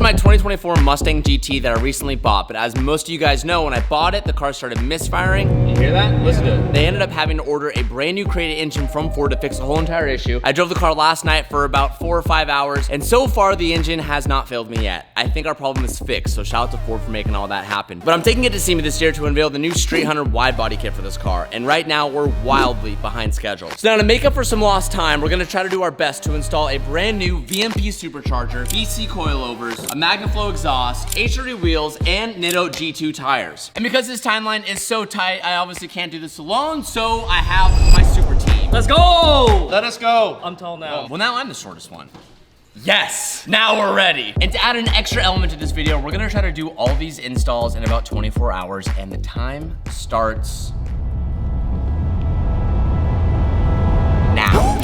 my 2024 Mustang GT that I recently bought, but as most of you guys know, when I bought it, the car started misfiring. You hear that? Listen to it. They ended up having to order a brand new crated engine from Ford to fix the whole entire issue. I drove the car last night for about 4 or 5 hours, and so far the engine has not failed me yet. I think our problem is fixed, so shout out to Ford for making all that happen. But I'm taking it to SEMA this year to unveil the new Street Hunter wide body kit for this car, and right now we're wildly behind schedule. So now to make up for some lost time, we're gonna try to do our best to install a brand new VMP supercharger, BC coilovers, a MagnaFlow exhaust, H30 wheels, and Nitto G2 tires. And because this timeline is so tight, I obviously can't do this alone, so I have my super team. Let's go! Let us go. I'm tall now. Well, now I'm the shortest one. Yes, now we're ready. And to add an extra element to this video, we're gonna try to do all these installs in about 24 hours, and the time starts now.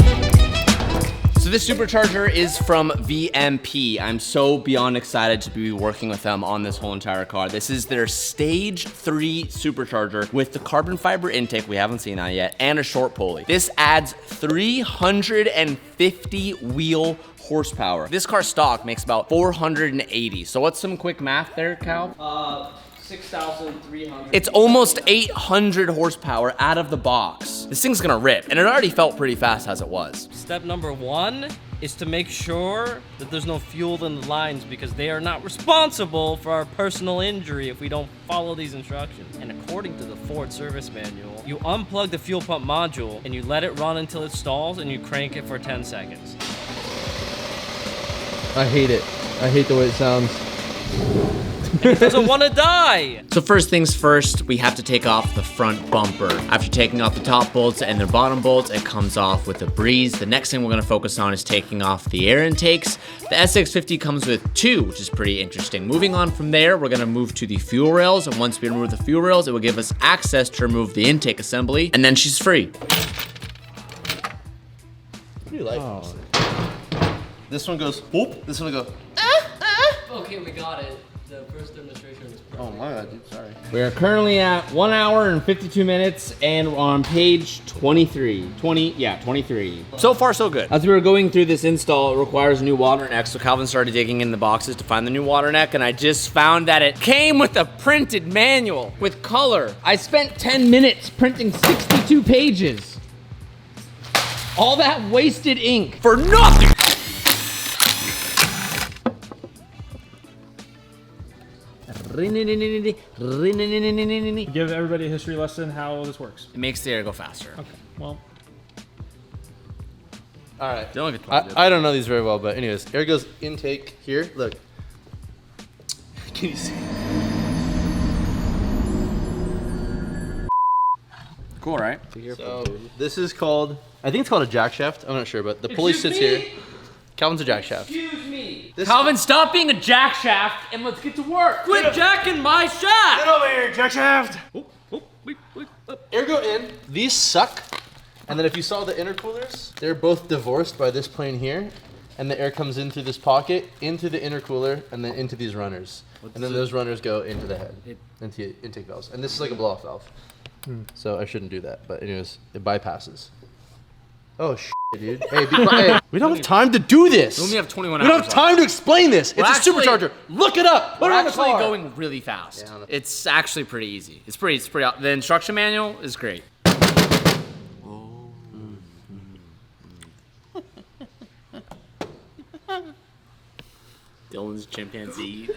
So this supercharger is from VMP. I'm so beyond excited to be working with them on this whole entire car. This is their stage 3 supercharger with the carbon fiber intake, we haven't seen that yet, and a short pulley. This adds 350 wheel horsepower. This car stock makes about 480. So what's some quick math there, Cal? 6,300. It's almost 800 horsepower out of the box. This thing's gonna rip, and it already felt pretty fast as it was. Step number 1 is to make sure that there's no fuel in the lines, because they are not responsible for our personal injury if we don't follow these instructions. And according to the Ford service manual, you unplug the fuel pump module and you let it run until it stalls and you crank it for 10 seconds. I hate it. I hate the way it sounds. It doesn't want to die. So first things first, we have to take off the front bumper. After taking off the top bolts and the bottom bolts, it comes off with a breeze. The next thing we're gonna focus on is taking off the air intakes. The SX50 comes with 2, which is pretty interesting. Moving on from there, we're gonna move to the fuel rails, and once we remove the fuel rails, it will give us access to remove the intake assembly, and then she's free. What do you like? Oh. This one goes whoop. This one will go. Okay, we got it. The first demonstration was perfect. Oh my god, dude, sorry. We are currently at 1 hour and 52 minutes, and we're on page 23. 23. So far, so good. As we were going through this install, it requires a new water neck, so Calvin started digging in the boxes to find the new water neck, and I just found that it came with a printed manual with color. I spent 10 minutes printing 62 pages. All that wasted ink for nothing. Give everybody a history lesson how this works. It makes the air go faster. Okay, well. All right. Don't get I don't know these very well, but anyways, air goes intake here. Look. Can you see? Cool, right? So this is called, I think it's called a jack shaft. I'm not sure, but the pulley sits here. Calvin's a jack shaft. Excuse me. Calvin, stop being a jack shaft and let's get to work. Quit jacking my shaft. Get over here, jack shaft. Air go in. These suck. And then if you saw the intercoolers, they're both divorced by this plane here. And the air comes in through this pocket, into the intercooler, and then into these runners. And then those runners go into the head, into intake valves. And this is like a blow-off valve. So I shouldn't do that. But anyways, it bypasses. Oh, dude. Hey, be quiet. Hey, we don't have time to do this. We only have 21 hours. hours. We don't have time to explain this. It's actually, a supercharger. Look it up. We're actually going really fast. Yeah, it's actually pretty easy. It's pretty. The instruction manual is great. Dylan's chimpanzee.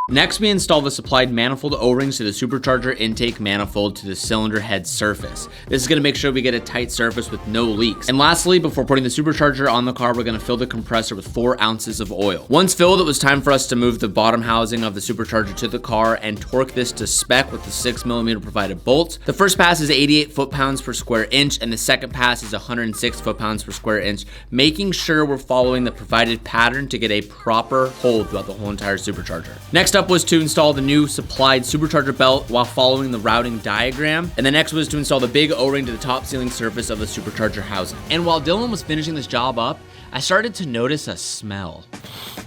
Next, we install the supplied manifold O-rings to the supercharger intake manifold to the cylinder head surface. This is gonna make sure we get a tight surface with no leaks. And lastly, before putting the supercharger on the car, we're gonna fill the compressor with 4 ounces of oil. Once filled, it was time for us to move the bottom housing of the supercharger to the car and torque this to spec with the 6mm provided bolts. The first pass is 88 foot-pounds per square inch, and the second pass is 106 foot-pounds per square inch, making sure we're following the provided pattern to get a proper hold throughout the whole entire supercharger. Next up was to install the new supplied supercharger belt while following the routing diagram. And the next was to install the big O-ring to the top sealing surface of the supercharger housing. And while Dylan was finishing this job up, I started to notice a smell.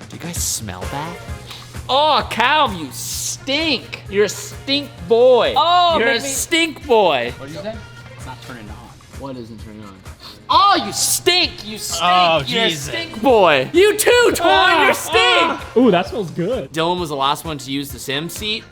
Do you guys smell that? Oh, Cal, you stink. You're a stink boy. Oh, you're a stink boy. What did you say? It's not turning on. What isn't turning on? Oh, you stink! You stink! Oh, You're Jesus. a stink boy! You too, Twan! You stink! Ooh, that smells good. Dylan was the last one to use the sim seat.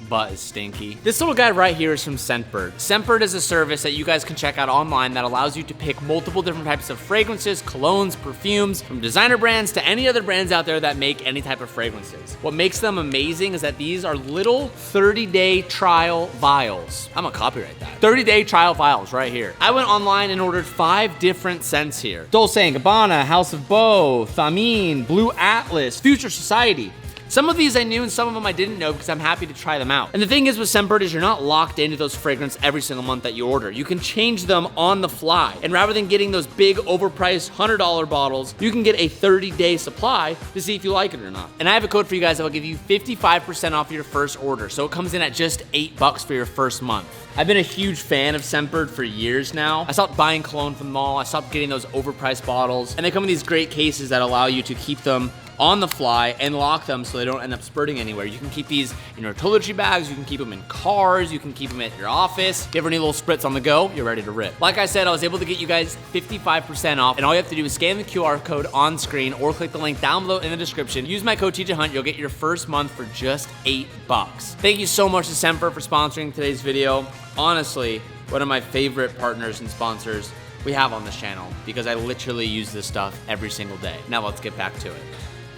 Butt is stinky. This little guy right here is from Scentbird. Scentbird is a service that you guys can check out online that allows you to pick multiple different types of fragrances, colognes, perfumes, from designer brands to any other brands out there that make any type of fragrances. What makes them amazing is that these are little 30-day trial vials. I'm gonna copyright that. 30-day trial vials right here. I went online and ordered 5 different scents here. Dolce & Gabbana, House of Beau, Thamine, Blue Atlas, Future Society. Some of these I knew and some of them I didn't know because I'm happy to try them out. And the thing is with Scentbird is you're not locked into those fragrances every single month that you order. You can change them on the fly. And rather than getting those big overpriced $100 bottles, you can get a 30-day supply to see if you like it or not. And I have a code for you guys that will give you 55% off your first order. So it comes in at just $8 for your first month. I've been a huge fan of Scentbird for years now. I stopped buying cologne from the mall. I stopped getting those overpriced bottles. And they come in these great cases that allow you to keep them on the fly and lock them so they don't end up spurting anywhere. You can keep these in your toiletry bags, you can keep them in cars, you can keep them at your office. If you ever need a little spritz on the go, you're ready to rip. Like I said, I was able to get you guys 55% off, and all you have to do is scan the QR code on screen or click the link down below in the description. Use my code TJHunt, you'll get your first month for just $8. Thank you so much to Scentbird for sponsoring today's video. Honestly, one of my favorite partners and sponsors we have on this channel because I literally use this stuff every single day. Now let's get back to it.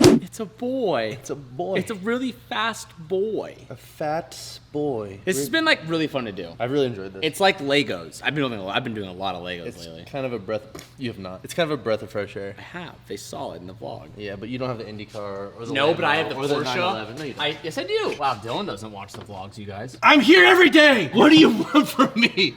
It's a boy. It's a boy. It's a really fast boy. A fat boy. This has been like really fun to do. I've really enjoyed this. It's like Legos. I've been doing a lot of Legos lately. Kind of a breath. You have not. It's kind of a breath of fresh air. I have. They saw it in the vlog. Yeah, but you don't have the IndyCar or the No, Lambo but I have the or the Porsche. 911. No, you don't. Yes, I do. Wow, Dylan doesn't watch the vlogs, you guys. I'm here every day. What do you want from me?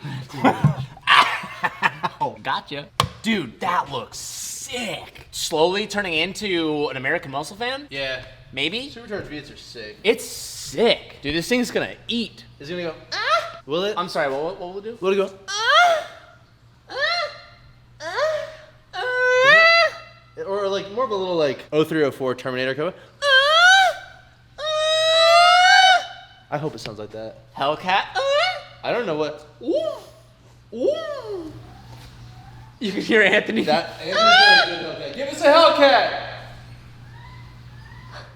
Oh, gotcha. Dude, that looks sick. Slowly turning into an American Muscle fan? Yeah. Maybe? Supercharged V8s are sick. It's sick. Dude, this thing's gonna eat. Is it gonna go? Will it? I'm sorry, what will it do? Will it go? Or like more of a little like 0304 Terminator cover. I hope it sounds like that. Hellcat? I don't know what. Ooh. You can hear Anthony. That Anthony's got a good Hellcat. Give us a Hellcat.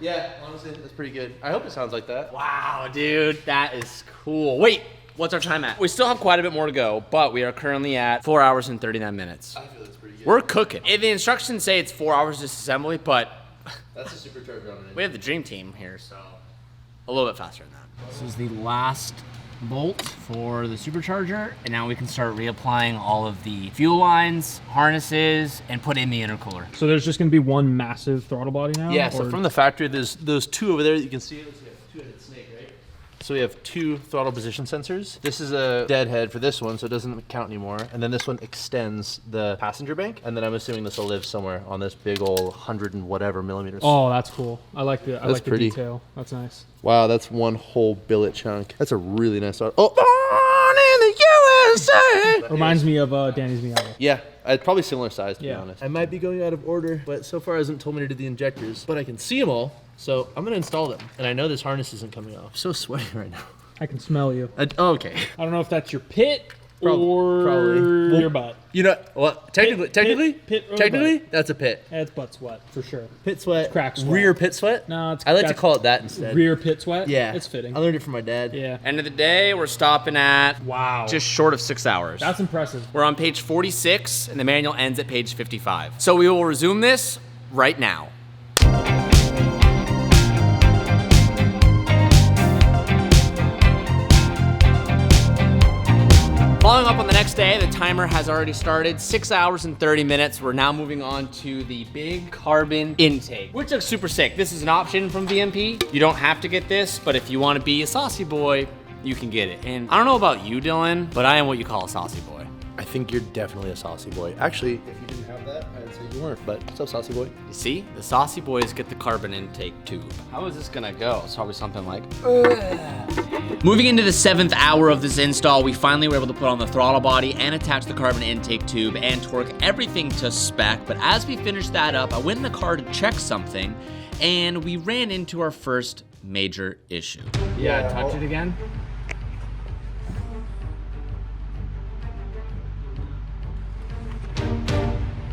Yeah, honestly, that's pretty good. I hope it sounds like that. Wow, dude, that is cool. Wait, what's our time at? We still have quite a bit more to go, but we are currently at 4 hours and 39 minutes. I feel that's pretty good. We're cooking. The instructions say it's 4 hours disassembly, but That's a Supercharger on it. we have the dream team here, so a little bit faster than that. This is the last bolt for the supercharger, and now we can start reapplying all of the fuel lines, harnesses, and put in the intercooler. So there's just gonna be one massive throttle body now? Yeah, so or- from the factory, there's those two over there that you can see. Let's see, two-headed snake, right? So we have 2 throttle position sensors. This is a dead head for this one, so it doesn't count anymore. And then this one extends the passenger bank. And then I'm assuming this will live somewhere on this big old 100 and whatever millimeters. Oh, that's cool. I like the pretty. detail. That's nice. Wow, that's one whole billet chunk. That's a really nice auto. Oh, born in the USA! Reminds me of Danny's Miata. Yeah, it's probably similar size to be Yeah. honest. I might be going out of order, but so far hasn't told me to do the injectors. But I can see them all, so I'm gonna install them. And I know this harness isn't coming off. I'm so sweaty right now. I can smell you. Okay. I don't know if that's your pit or probably. your butt. You know what? Technically, pit or that's a pit. That's butt sweat for sure. Pit sweat. Crack sweat. Rear pit sweat. No, it's I like to that's call it that instead. rear pit sweat. Yeah, it's fitting. I learned it from my dad. Yeah. End of the day, we're stopping at Wow. just short of 6 hours. That's impressive. We're on page 46, and the manual ends at page 55. So we will resume this right now. Following up on the next day, the timer has already started. 6 hours and 30 minutes. We're now moving on to the big carbon intake, which looks super sick. This is an option from VMP. You don't have to get this, but if you want to be a saucy boy, you can get it. And I don't know about you, Dylan, but I am what you call a saucy boy. I think you're definitely a saucy boy. Actually, if you didn't have that, I'd say you weren't. But what's up, saucy boy? You see, the saucy boys get the carbon intake tube. How is this gonna go? It's probably something like, Moving into the 7th hour of this install, we finally were able to put on the throttle body and attach the carbon intake tube and torque everything to spec. But as we finished that up, I went in the car to check something, and we ran into our first major issue. Yeah, touch it again.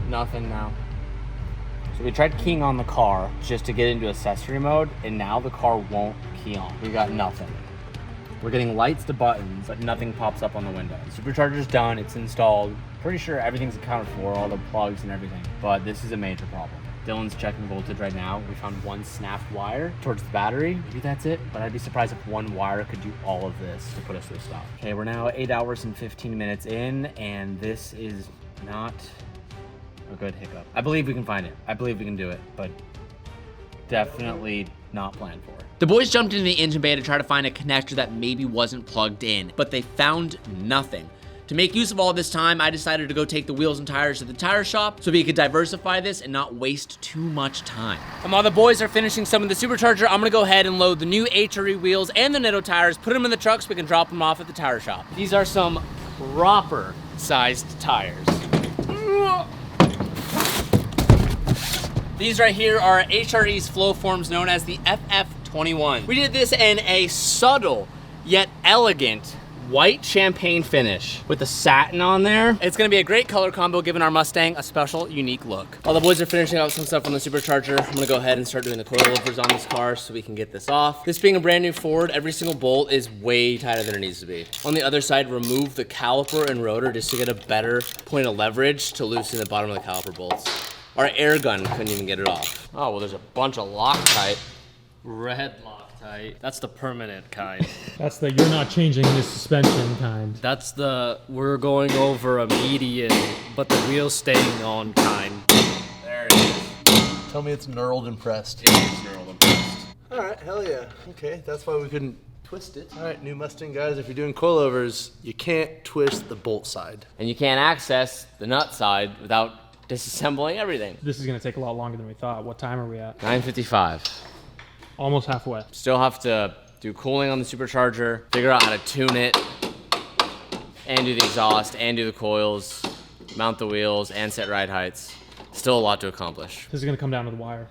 Nothing now. So we tried keying on the car just to get into accessory mode, and now the car won't key on. We got nothing. We're getting lights to buttons, but nothing pops up on the window. The supercharger's done, it's installed. Pretty sure everything's accounted for, all the plugs and everything, but this is a major problem. Dylan's checking voltage right now. We found one snapped wire towards the battery. Maybe that's it, but I'd be surprised if one wire could do all of this to put us to a stop. Okay, we're now 8 hours and 15 minutes in, and this is not a good hiccup. I believe we can find it. I believe we can do it, but definitely not planned for. The boys jumped into the engine bay to try to find a connector that maybe wasn't plugged in, but they found nothing. To make use of all this time, I decided to go take the wheels and tires to the tire shop so we could diversify this and not waste too much time. And while the boys are finishing some of the supercharger, I'm gonna go ahead and load the new HRE wheels and the Netto tires, put them in the truck so we can drop them off at the tire shop. These are some proper sized tires. These right here are HRE's flow forms known as the FF21. We did this in a subtle yet elegant white champagne finish with the satin on there. It's gonna be a great color combo, giving our Mustang a special, unique look. While the boys are finishing up some stuff on the supercharger, I'm gonna go ahead and start doing the coilovers on this car so we can get this off. This being a brand new Ford, every single bolt is way tighter than it needs to be. On the other side, remove the caliper and rotor just to get a better point of leverage to loosen the bottom of the caliper bolts. Our air gun couldn't even get it off. Oh, well, there's a bunch of Loctite. Red Loctite. That's the permanent kind. That's the you're not changing the suspension kind. That's the we're going over a median, but the wheel's staying on kind. There it is. Tell me it's knurled and pressed. It is knurled and pressed. All right, hell yeah. Okay, that's why we couldn't twist it. All right, new Mustang guys, if you're doing coilovers, you can't twist the bolt side. And you can't access the nut side without disassembling everything. This is gonna take a lot longer than we thought. What time are we at? 9:55. Almost halfway. Still have to do cooling on the supercharger, figure out how to tune it, and do the exhaust, and do the coils, mount the wheels, and set ride heights. Still a lot to accomplish. This is gonna come down to the wire.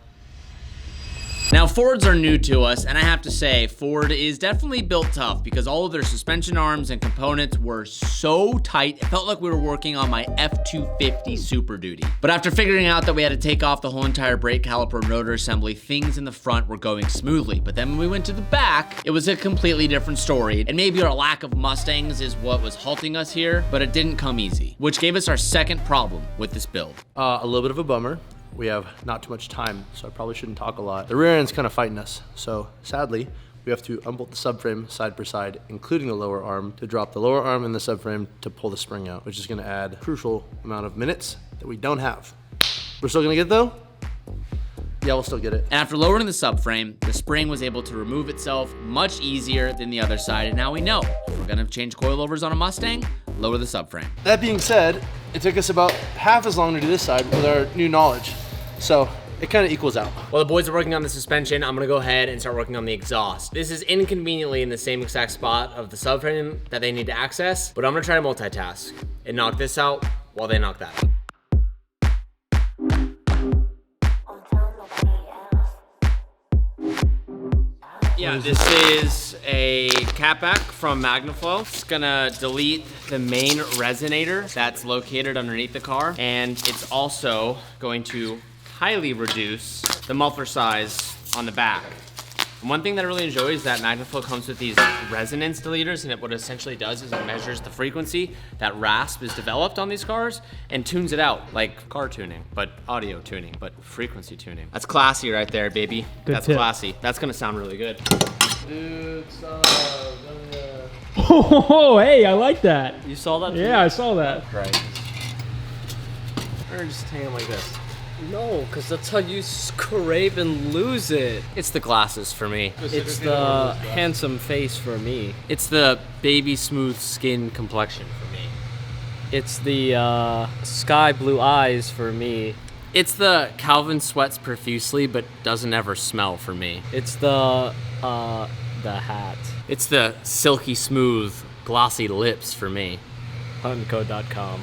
Now, Fords are new to us, and I have to say, Ford is definitely built tough because all of their suspension arms and components were so tight, it felt like we were working on my F-250 Super Duty. But after figuring out that we had to take off the whole entire brake caliper and rotor assembly, things in the front were going smoothly. But then when we went to the back, it was a completely different story. And maybe our lack of Mustangs is what was halting us here, but it didn't come easy, which gave us our second problem with this build. A little bit of a bummer. We have not too much time, so I probably shouldn't talk a lot. The rear end's kind of fighting us, so sadly, we have to unbolt the subframe side per side, including the lower arm, to drop the lower arm in the subframe to pull the spring out, which is gonna add a crucial amount of minutes that we don't have. We're still gonna get it though? Yeah, we'll still get it. And after lowering the subframe, the spring was able to remove itself much easier than the other side, and now we know if we're gonna change coilovers on a Mustang, lower the subframe. That being said, it took us about half as long to do this side with our new knowledge. So it kind of equals out. While the boys are working on the suspension, I'm gonna go ahead and start working on the exhaust. This is inconveniently in the same exact spot of the subframe that they need to access, but I'm gonna try to multitask and knock this out while they knock that out. Yeah, this is a catback from Magnaflow. It's gonna delete the main resonator that's located underneath the car, and it's also going to highly reduce the muffler size on the back. And one thing that I really enjoy is that Magnaflow comes with these resonance deleters, and what it essentially does is it measures the frequency that rasp is developed on these cars and tunes it out, like car tuning, but audio tuning, but frequency tuning. That's classy right there, baby. Good That's tip. classy. That's gonna sound really good. Dude, Oh, hey, I like that. You saw that? Yeah, I saw that. Right. Or just hang it like this. No, because that's how you scrape and lose it. It's the glasses for me. It's the handsome face for me. It's the baby smooth skin complexion for me. It's the sky blue eyes for me. It's the Calvin sweats profusely but doesn't ever smell for me. It's the hat. It's the silky smooth glossy lips for me. Hunco.com.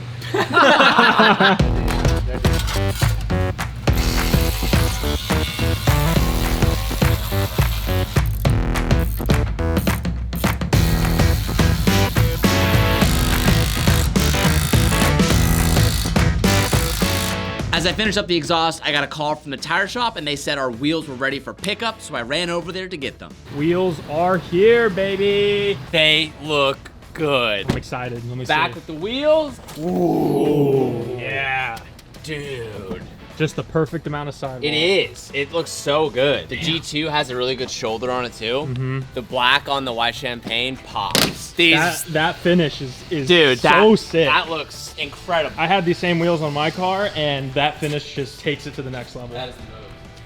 As I finished up the exhaust, I got a call from the tire shop and they said our wheels were ready for pickup, so I ran over there to get them. Wheels are here, baby. They look good. I'm excited. Let me Back see. with the wheels. Ooh, yeah. Dude. Just the perfect amount of sidewall. It is. It looks so good. The G2 has a really good shoulder on it too. Mm-hmm. The black on the white champagne pops. That finish is dude, so sick. That looks incredible. I had these same wheels on my car, and that finish just takes it to the next level. That is the move.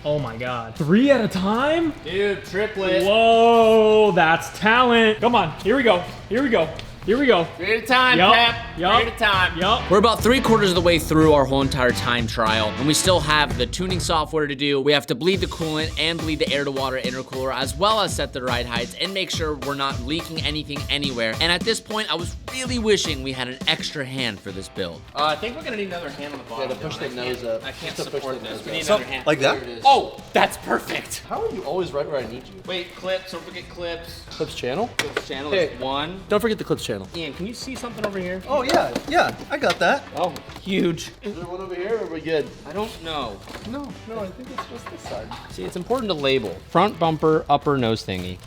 Oh my God. 3 at a time? Dude, triplet. Whoa, that's talent. Come on, here we go. Here we go. Here we go. 3 at a time, Yup, Pep. yup, 3 at a time. yup. We're about 3/4 of the way through our whole entire time trial, and we still have the tuning software to do. We have to bleed the coolant and bleed the air to water intercooler, as well as set the ride heights and make sure we're not leaking anything anywhere. And at this point, I was really wishing we had an extra hand for this build. I think we're gonna need another hand on the bottom. Yeah, to push the nose up. I can't Just to push support the this. nose We need up. another hand. Like that? Oh, that's perfect. How are you always right where I need you? Wait, clips, don't forget clips. Clips channel? Clips channel Hey. is 1. Don't forget the clips channel. Ian, can you see something over here? Oh yeah, I got that. Oh, huge. Is there one over here or are we good? I don't know. No, I think it's just this side. See, it's important to label. Front bumper, upper nose thingy.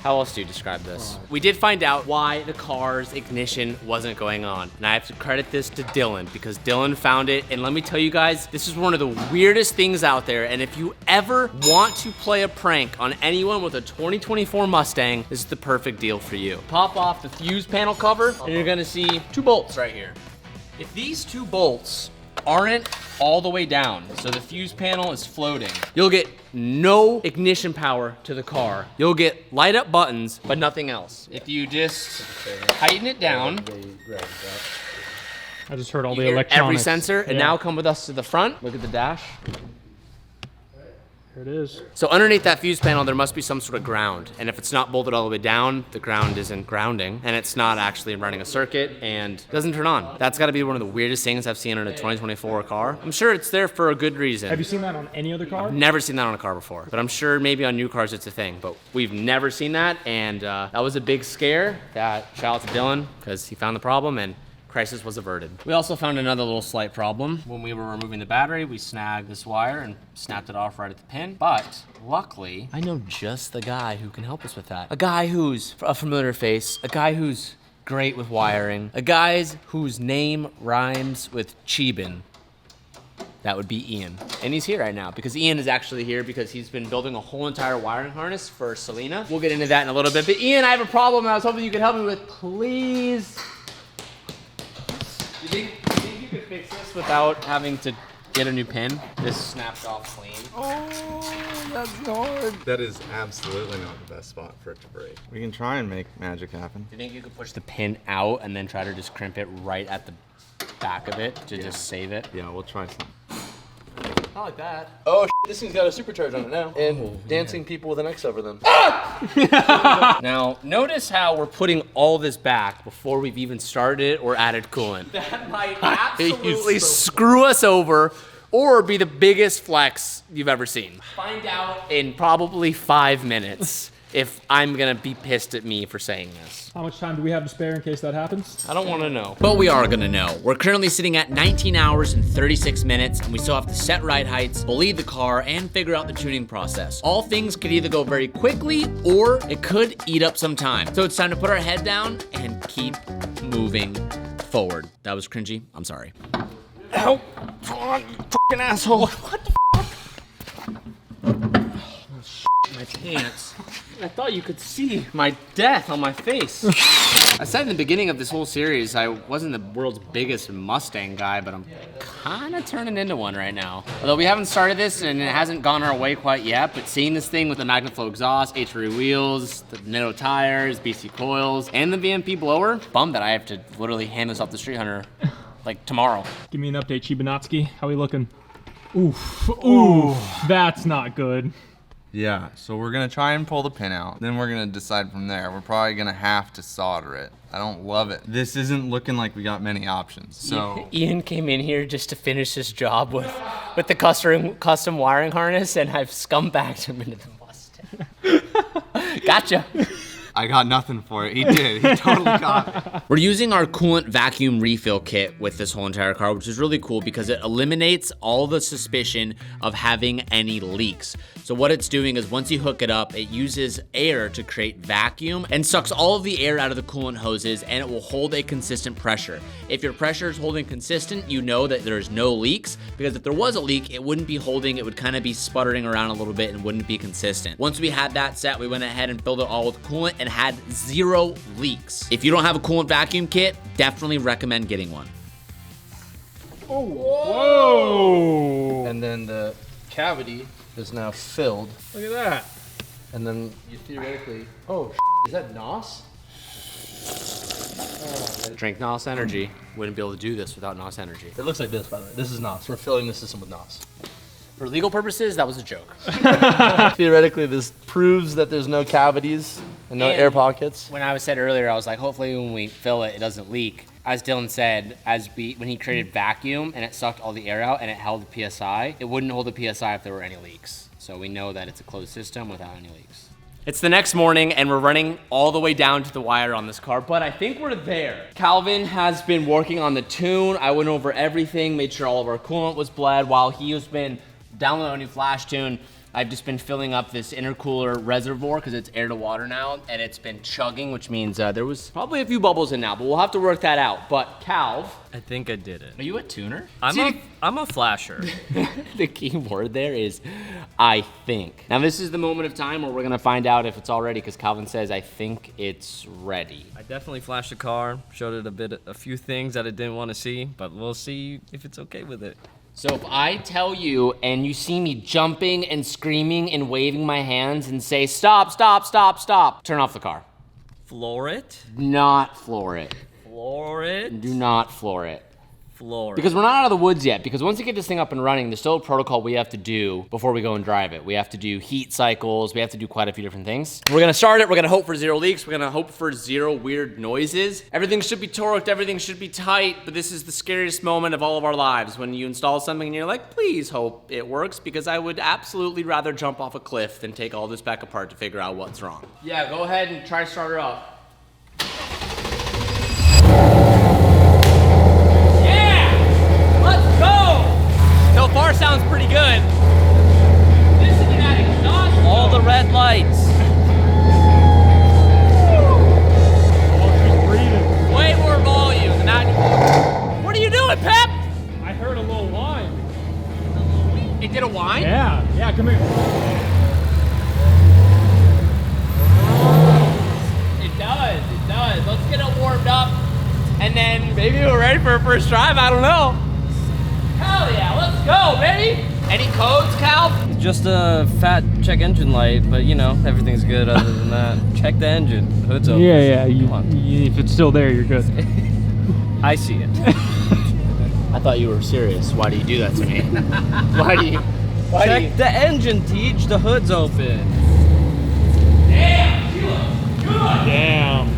How else do you describe this? We did find out why the car's ignition wasn't going on. And I have to credit this to Dylan because Dylan found it. And let me tell you guys, this is one of the weirdest things out there. And if you ever want to play a prank on anyone with a 2024 Mustang, this is the perfect deal for you. Pop off the fuse panel cover and you're gonna see 2 bolts right here. If these 2 bolts aren't all the way down, so the fuse panel is floating, you'll get no ignition power to the car. You'll get light up buttons, but nothing else. If you just tighten it down, I just heard all you the hear electronics. every sensor, and Yeah. now come with us to the front. Look at the dash. Here it is. So underneath that fuse panel, there must be some sort of ground. And if it's not bolted all the way down, the ground isn't grounding, and it's not actually running a circuit and doesn't turn on. That's gotta be one of the weirdest things I've seen in a 2024 car. I'm sure it's there for a good reason. Have you seen that on any other car? Never seen that on a car before, but I'm sure maybe on new cars it's a thing, but we've never seen that, and that was a big scare. Shout out to Dylan, because he found the problem, and crisis was averted. We also found another little slight problem. When we were removing the battery, we snagged this wire and snapped it off right at the pin, but luckily, I know just the guy who can help us with that. A guy who's a familiar face, a guy who's great with wiring, a guy whose name rhymes with Chibin. That would be Ian. And he's here right now because Ian is actually here because he's been building a whole entire wiring harness for Selena. We'll get into that in a little bit. But Ian, I have a problem I was hoping you could help me with. Please. You think you could fix this without having to get a new pin? This snapped off clean. That is absolutely not the best spot for it to break. We can try and make magic happen. Do you think you could push the pin out and then try to just crimp it right at the back of it to just save it? Yeah, we'll try some. Not like that. Oh, this thing's got a supercharger on it now. And dancing people with an X over them. Now, notice how we're putting all this back before we've even started it or added coolant. That might absolutely screw us over or be the biggest flex you've ever seen. Find out in probably 5 minutes if I'm gonna be pissed at me for saying this. How much time do we have to spare in case that happens? I don't wanna know. But we are gonna know. We're currently sitting at 19 hours and 36 minutes, and we still have to set ride heights, bleed the car, and figure out the tuning process. All things could either go very quickly, or it could eat up some time. So it's time to put our head down and keep moving forward. That was cringy, I'm sorry. Help! Come on, you fucking asshole! What the my pants. I thought you could see my death on my face. I said in the beginning of this whole series, I wasn't the world's biggest Mustang guy, but I'm kind of turning into one right now. Although we haven't started this and it hasn't gone our way quite yet, but seeing this thing with the Magnaflow exhaust, H3 wheels, the Nitto tires, BC coils, and the VMP blower, bummed that I have to literally hand this off the Street Hunter like tomorrow. Give me an update, Chibanatsky. How we looking? Oof. Oof. That's not good. Yeah, so we're gonna try and pull the pin out. Then we're gonna decide from there. We're probably gonna have to solder it. I don't love it. This isn't looking like we got many options, so. Ian came in here just to finish his job with the custom wiring harness, and I've scumbagged him into the Mustang. Gotcha. I got nothing for it. He did. He totally got it. We're using our coolant vacuum refill kit with this whole entire car, which is really cool because it eliminates all the suspicion of having any leaks. So what it's doing is once you hook it up, it uses air to create vacuum and sucks all of the air out of the coolant hoses, and it will hold a consistent pressure. If your pressure is holding consistent, you know that there's no leaks, because if there was a leak, it wouldn't be holding, it would kind of be sputtering around a little bit and wouldn't be consistent. Once we had that set, we went ahead and filled it all with coolant and had 0 leaks. If you don't have a coolant vacuum kit, definitely recommend getting one. Whoa! And then the cavity is now filled. Look at that. And then you theoretically, oh, is that NOS? Drink NOS Energy. Wouldn't be able to do this without NOS Energy. It looks like this, by the way. This is NOS. We're filling the system with NOS. For legal purposes, that was a joke. Theoretically, this proves that there's no cavities and no air pockets. When I said earlier, I was like, hopefully when we fill it, it doesn't leak. As Dylan said, when he created vacuum and it sucked all the air out and it held the PSI, it wouldn't hold the PSI if there were any leaks. So we know that it's a closed system without any leaks. It's the next morning and we're running all the way down to the wire on this car, but I think we're there. Calvin has been working on the tune. I went over everything, made sure all of our coolant was bled while he has been downloading a new flash tune. I've just been filling up this intercooler reservoir because it's air to water now, and it's been chugging, which means there was probably a few bubbles in now, but we'll have to work that out. But Calv, I think I did it. are you a tuner? I'm a flasher. The key word there is I think. Now this is the moment of time where we're gonna find out if it's all ready, because Calvin says I think it's ready. I definitely flashed the car, showed it a few things that it didn't want to see, but we'll see if it's okay with it. So if I tell you and you see me jumping and screaming and waving my hands and say stop, stop, stop, stop, turn off the car. Floor it? Not floor it. Floor it? Do not floor it. Floor it. Because we're not out of the woods yet, because once you get this thing up and running, there's still a protocol we have to do before we go and drive it. We have to do heat cycles, we have to do quite a few different things. We're gonna start it, we're gonna hope for 0 leaks, we're gonna hope for 0 weird noises. Everything should be torqued, everything should be tight, but this is the scariest moment of all of our lives, when you install something and you're like, please hope it works, because I would absolutely rather jump off a cliff than take all this back apart to figure out what's wrong. Yeah, go ahead and try to start her up. So far sounds pretty good. Listen to that exhaust. All the red lights. Way more volume than that. What are you doing, Pep? I heard a little whine. It did a whine? Yeah, come here. It does. Let's get it warmed up. And then maybe we're ready for a first drive, I don't know. Hell yeah, let's go, baby! Any codes, Cal? Just a fat check engine light, but you know, everything's good other than that. Check the engine, hood's open. Yeah, Come on. if it's still there, you're good. I see it. I thought you were serious. Why do you do that to me? Check the engine, Teach, the hood's open. Damn, you look good! Damn.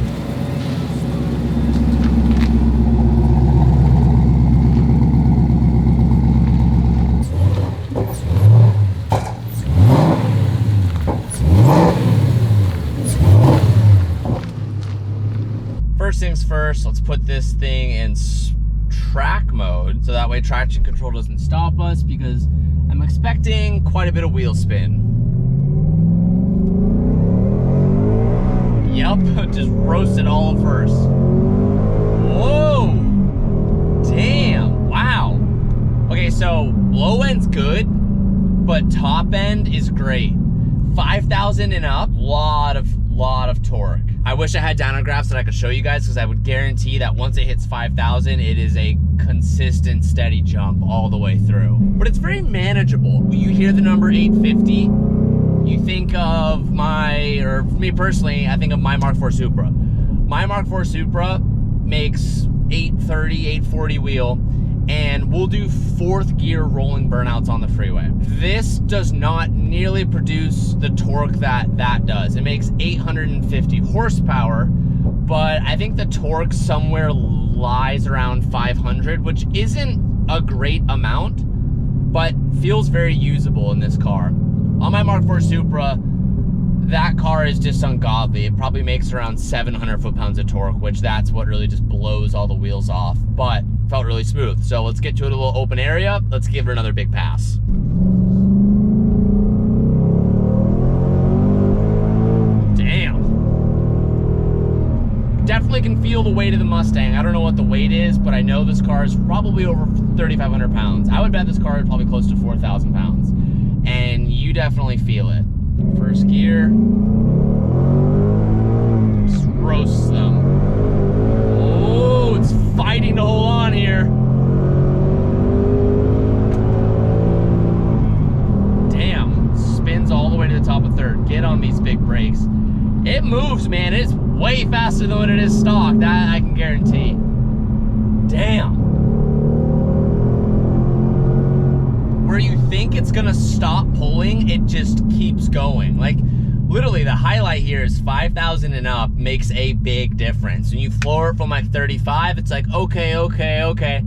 First things first, let's put this thing in track mode so that way traction control doesn't stop us, because I'm expecting quite a bit of wheel spin. Yep, just roasted all first. Whoa! Damn, wow. Okay, so low end's good, but top end is great. 5,000 and up, lot of torque. I wish I had dyno graphs that I could show you guys, because I would guarantee that once it hits 5,000, it is a consistent, steady jump all the way through. But it's very manageable. When you hear the number 850, you think of or for me personally, I think of my Mark IV Supra. My Mark IV Supra makes 830, 840 wheel, and we'll do 4th gear rolling burnouts on the freeway. This does not nearly produce the torque that does. It makes 850 horsepower, but I think the torque somewhere lies around 500, which isn't a great amount, but feels very usable in this car. On my Mark IV Supra, that car is just ungodly. It probably makes around 700 foot-pounds of torque, which that's what really just blows all the wheels off, but felt really smooth. So let's get to a little open area. Let's give her another big pass. Definitely can feel the weight of the Mustang. I don't know what the weight is, but I know this car is probably over 3,500 pounds. I would bet this car is probably close to 4,000 pounds. And you definitely feel it. First gear. Just roasts them. Oh, it's fighting to hold on here. Damn, spins all the way to the top of third. Get on these big brakes. It moves, man. It's way faster than what it is stock. That I can guarantee. Damn. Where you think it's gonna stop pulling, it just keeps going. Like, literally, the highlight here is 5,000 and up makes a big difference. When you floor it from like 35, it's like, okay.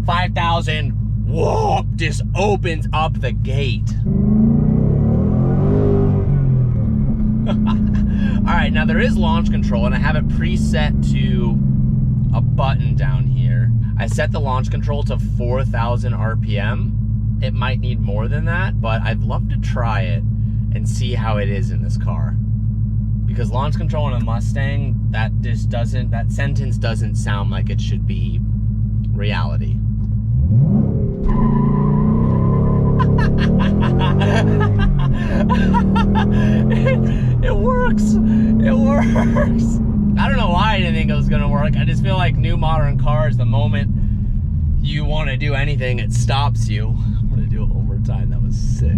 5,000, whoa, just opens up the gate. All right, now there is launch control, and I have it preset to a button down here. I set the launch control to 4,000 RPM. It might need more than that, but I'd love to try it and see how it is in this car. Because launch control in a Mustang, that sentence doesn't sound like it should be reality. It works. It works. I don't know why I didn't think it was gonna work. I just feel like new modern cars, the moment you want to do anything, it stops you. I'm gonna do it one more time. That was sick.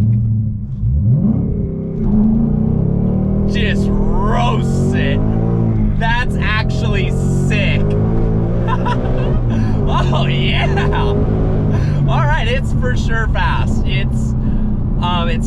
Just roasts it. That's actually sick. Oh yeah. All right, it's for sure fast. It's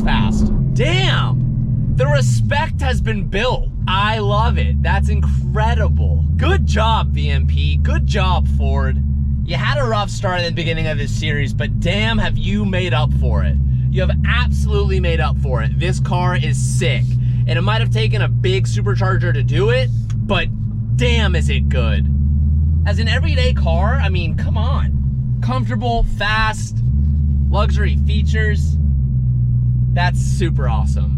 fast. Damn, the respect has been built. I love it. That's incredible. Good job, VMP. Good job, Ford. You had a rough start at the beginning of this series, but damn, have you made up for it. You have absolutely made up for it. This car is sick. And it might have taken a big supercharger to do it, but damn, is it good. As an everyday car, I mean, come on. Comfortable, fast, luxury features. That's super awesome.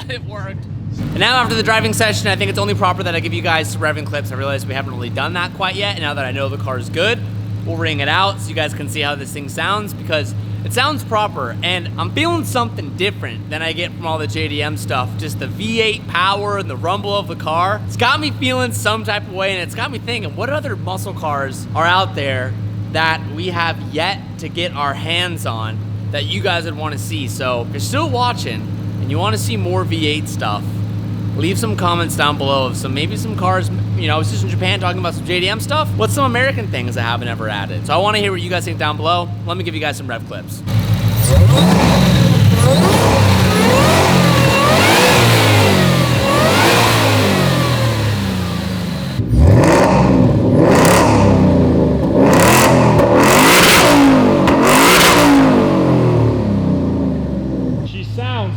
It worked. And now after the driving session, I think it's only proper that I give you guys some revving clips. I realize we haven't really done that quite yet, and now that I know the car is good, we'll ring it out so you guys can see how this thing sounds, because it sounds proper, and I'm feeling something different than I get from all the JDM stuff. Just the V8 power and the rumble of the car. It's got me feeling some type of way, and it's got me thinking, what other muscle cars are out there that we have yet to get our hands on that you guys would want to see? So if you're still watching and you want to see more V8 stuff, leave some comments down below of maybe some cars. You know, I was just in Japan talking about some JDM stuff. What's some American things I haven't ever added? So I want to hear what you guys think down below. Let me give you guys some rev clips.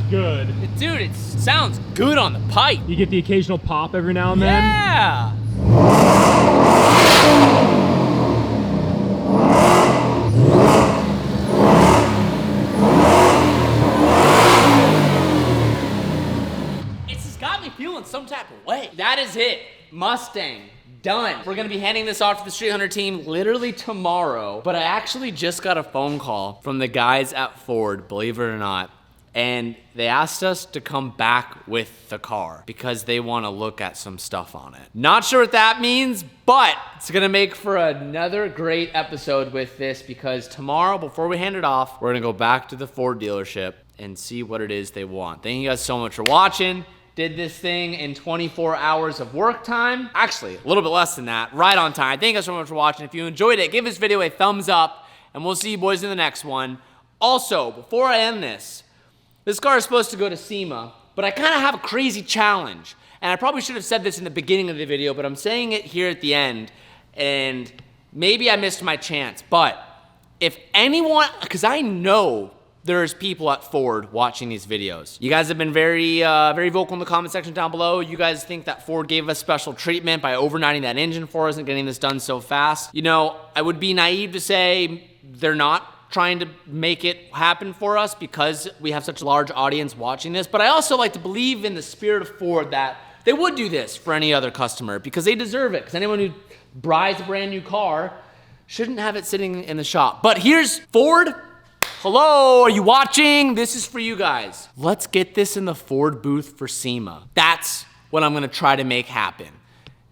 Good. Dude, it sounds good on the pipe. You get the occasional pop every now and then. Yeah. It's just got me feeling some type of way. That is it. Mustang. Done. We're gonna be handing this off to the Street Hunter team literally tomorrow, but I actually just got a phone call from the guys at Ford, believe it or not. And they asked us to come back with the car because they want to look at some stuff on it. Not sure what that means, but it's gonna make for another great episode with this, because tomorrow, before we hand it off, we're gonna go back to the Ford dealership and see what it is they want. Thank you guys so much for watching. Did this thing in 24 hours of work time. Actually, a little bit less than that, right on time. Thank you guys so much for watching. If you enjoyed it, give this video a thumbs up, and we'll see you boys in the next one. Also, before I end this car is supposed to go to SEMA, but I kind of have a crazy challenge. And I probably should have said this in the beginning of the video, but I'm saying it here at the end, and maybe I missed my chance, but if anyone, because I know there's people at Ford watching these videos. You guys have been very vocal in the comment section down below. You guys think that Ford gave us special treatment by overnighting that engine for us and getting this done so fast. You know, I would be naive to say they're not trying to make it happen for us because we have such a large audience watching this, but I also like to believe in the spirit of Ford that they would do this for any other customer because they deserve it, because anyone who buys a brand new car shouldn't have it sitting in the shop. But here's Ford. Hello, are you watching? This is for you guys. Let's get this in the Ford booth for SEMA. That's what I'm gonna try to make happen.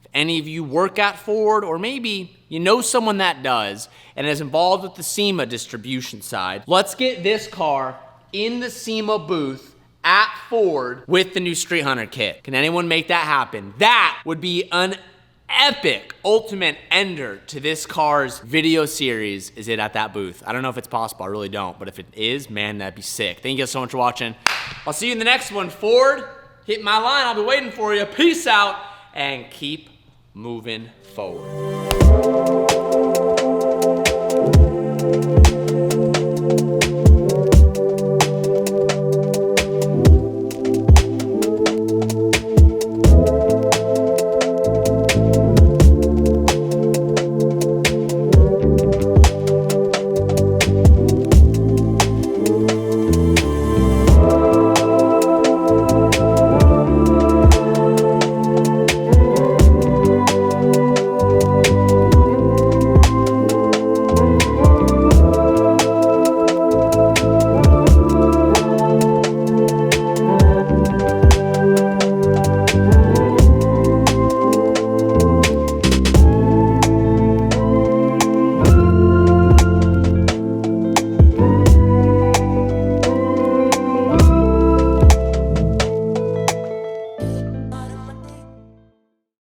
If any of you work at Ford, or maybe you know someone that does and is involved with the SEMA distribution side, let's get this car in the SEMA booth at Ford with the new Street Hunter kit. Can anyone make that happen? That would be an epic ultimate ender to this car's video series. Is it at that booth? I don't know if it's possible, I really don't, but if it is, man, that'd be sick. Thank you guys so much for watching. I'll see you in the next one. Ford, hit my line, I'll be waiting for you. Peace out, and keep moving forward.